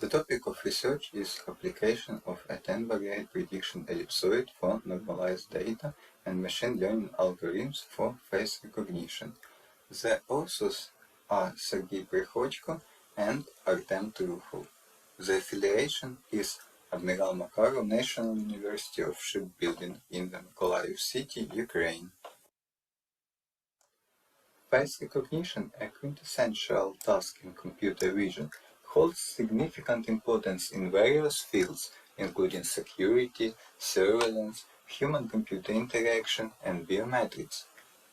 The topic of research is application of a 10-variate prediction ellipsoid for normalized data and machine learning algorithms for face recognition. The authors are Sergey Prikhotko and Artem Trukhov. The affiliation is Admiral Makarov National University of Shipbuilding in the Mykolaiv city, Ukraine. Face recognition, a quintessential task in computer vision, holds significant importance in various fields, including security, surveillance, human-computer interaction, and biometrics.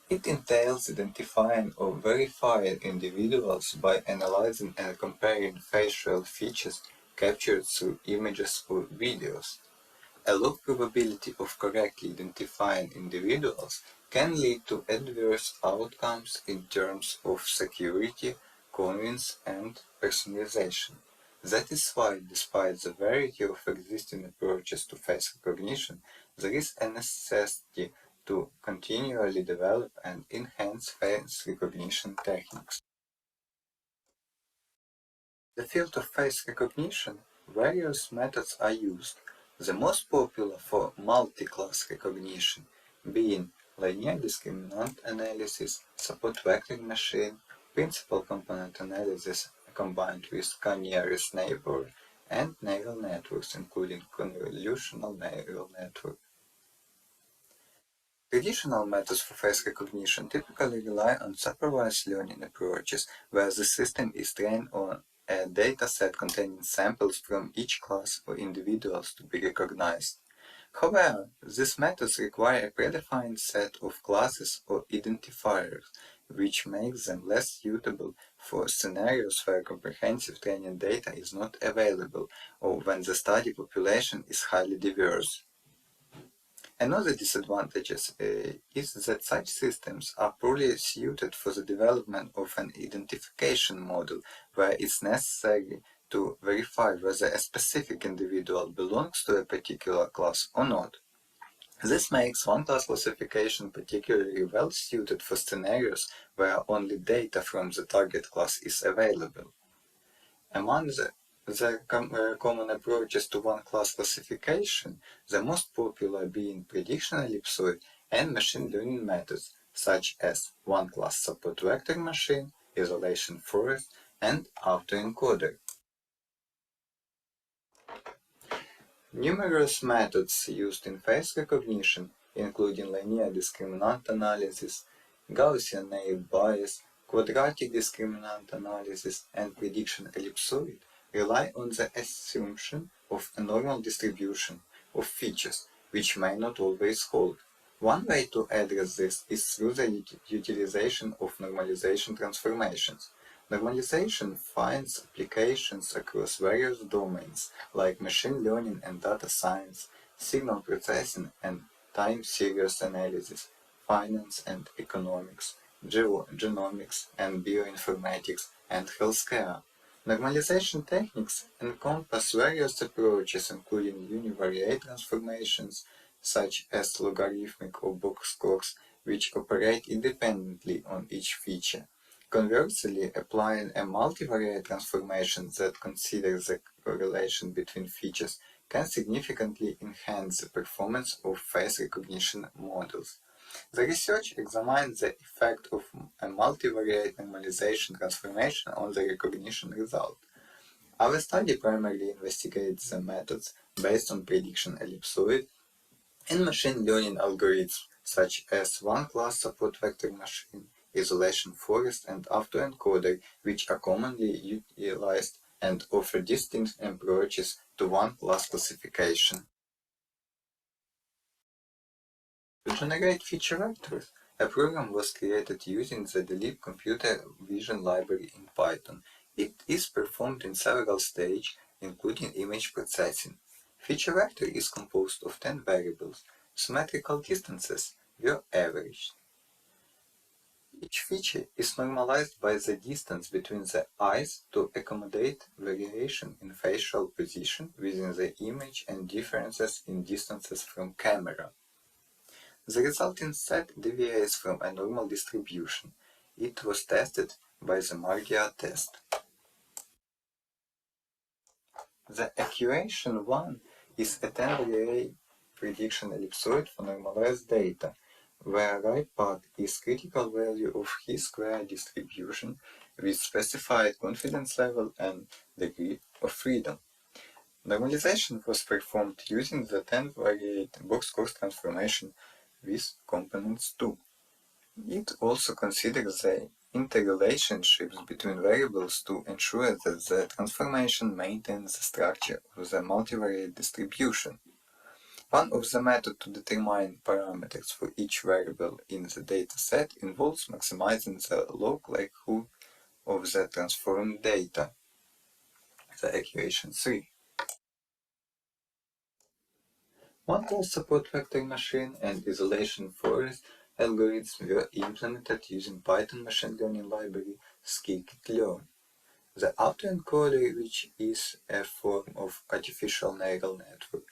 It entails identifying or verifying individuals by analyzing and comparing facial features captured through images or videos. A low probability of correctly identifying individuals can lead to adverse outcomes in terms of security, convenience, and personalization. That is why, despite the variety of existing approaches to face recognition, there is a necessity to continually develop and enhance face recognition techniques. In the field of face recognition, various methods are used, the most popular for multi-class recognition being linear discriminant analysis, support vectoring machine, principal component analysis combined with k-nearest neighbor, and neural networks, including convolutional neural network. Traditional methods for face recognition typically rely on supervised learning approaches, where the system is trained on a dataset containing samples from each class or individuals to be recognized. However, these methods require a predefined set of classes or identifiers, which makes them less suitable for scenarios where comprehensive training data is not available or when the study population is highly diverse. Another disadvantage is that such systems are poorly suited for the development of an identification model where it's necessary to verify whether a specific individual belongs to a particular class or not. This makes one-class classification particularly well suited for scenarios where only data from the target class is available. Among the common approaches to one-class classification, the most popular being prediction ellipsoid and machine learning methods, such as one-class support vector machine, isolation forest, and autoencoder. Numerous methods used in face recognition, including linear discriminant analysis, Gaussian naive Bayes, quadratic discriminant analysis, and prediction ellipsoid, rely on the assumption of a normal distribution of features, which may not always hold. One way to address this is through the utilization of normalization transformations. Normalization finds applications across various domains like machine learning and data science, signal processing and time series analysis, finance and economics, genomics and bioinformatics, and healthcare. Normalization techniques encompass various approaches including univariate transformations, such as logarithmic or box scores, which operate independently on each feature. Conversely, applying a multivariate transformation that considers the correlation between features can significantly enhance the performance of face recognition models. The research examines the effect of a multivariate normalization transformation on the recognition result. Our study primarily investigates the methods based on prediction ellipsoid and machine learning algorithms such as one-class support vector machine, isolation forest, and autoencoder, which are commonly utilized and offer distinct approaches to one-class classification. To generate feature vectors, a program was created using the DLIP computer vision library in Python. It is performed in several stages, including image processing. Feature vector is composed of 10 variables. Symmetrical distances were averaged. Each feature is normalized by the distance between the eyes to accommodate variation in facial position within the image and differences in distances from camera. The resulting set deviates from a normal distribution. It was tested by the Margia test. The equation 1 is a 10-variate prediction ellipsoid for normalized data, where right part is critical value of chi-square distribution with specified confidence level and degree of freedom. Normalization was performed using the 10-variate box-cross transformation with components 2. It also considers the interrelationships between variables to ensure that the transformation maintains the structure of the multivariate distribution. One of the methods to determine parameters for each variable in the dataset involves maximizing the log likelihood of the transformed data, the equation 3. One-class support vector machine and isolation forest algorithms were implemented using Python machine learning library scikit-learn. The autoencoder, which is a form of artificial neural network,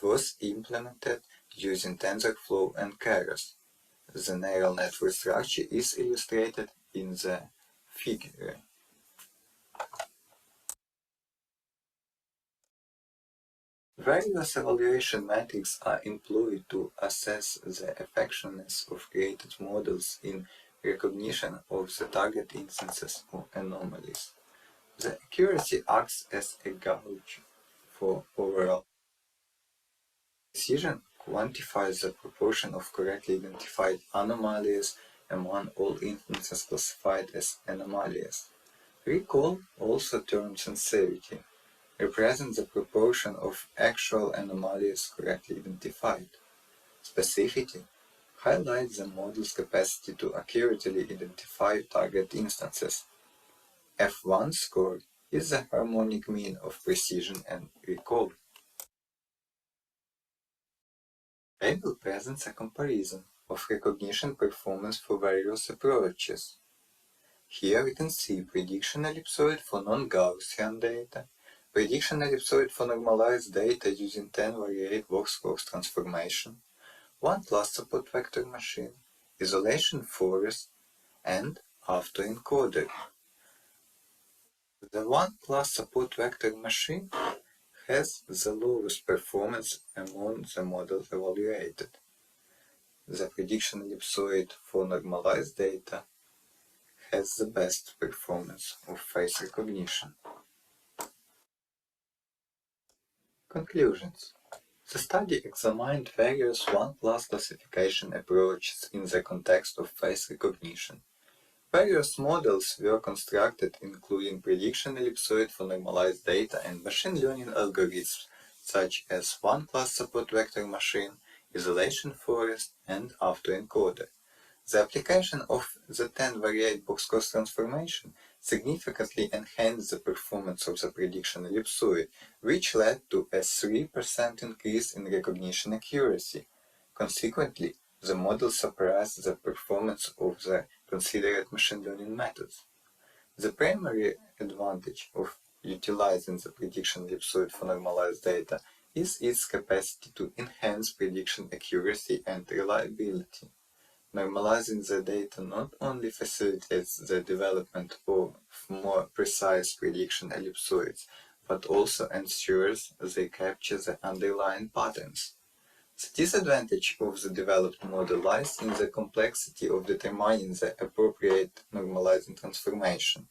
was implemented using TensorFlow and Keras. The neural network structure is illustrated in the figure. Various evaluation metrics are employed to assess the effectiveness of created models in recognition of the target instances or anomalies. The accuracy acts as a gauge for overall precision, quantifies the proportion of correctly identified anomalies among all instances classified as anomalies. Recall, also termed sincerity, represents the proportion of actual anomalies correctly identified. Specificity highlights the model's capacity to accurately identify target instances. F1 score is the harmonic mean of precision and recall. Table presents a comparison of recognition performance for various approaches. Here we can see prediction ellipsoid for non-Gaussian data, prediction ellipsoid for normalized data using 10-variate box-cross transformation, one-class support vector machine, isolation forest, and autoencoder. The one-class support vector machine has the lowest performance among the models evaluated. The prediction ellipsoid for normalized data has the best performance of face recognition. Conclusions. The study examined various one-class classification approaches in the context of face recognition. Various models were constructed, including prediction ellipsoid for normalized data and machine learning algorithms such as one-class support vector machine, isolation forest, and autoencoder. The application of the 10-variate box-cross transformation significantly enhanced the performance of the prediction ellipsoid, which led to a 3% increase in recognition accuracy. Consequently, the model surpassed the performance of the considered machine learning methods. The primary advantage of utilizing the prediction ellipsoid for normalized data is its capacity to enhance prediction accuracy and reliability. Normalizing the data not only facilitates the development of more precise prediction ellipsoids, but also ensures they capture the underlying patterns. The disadvantage of the developed model lies in the complexity of determining the appropriate normalizing transformation.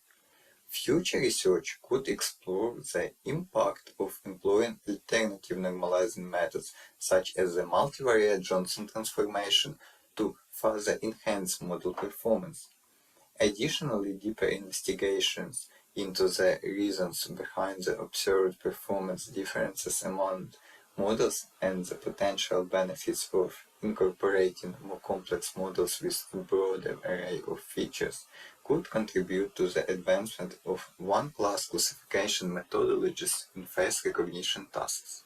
Future research could explore the impact of employing alternative normalizing methods, such as the multivariate Johnson transformation, to further enhance model performance. Additionally, deeper investigations into the reasons behind the observed performance differences among models and the potential benefits of incorporating more complex models with a broader array of features could contribute to the advancement of one-class classification methodologies in face recognition tasks.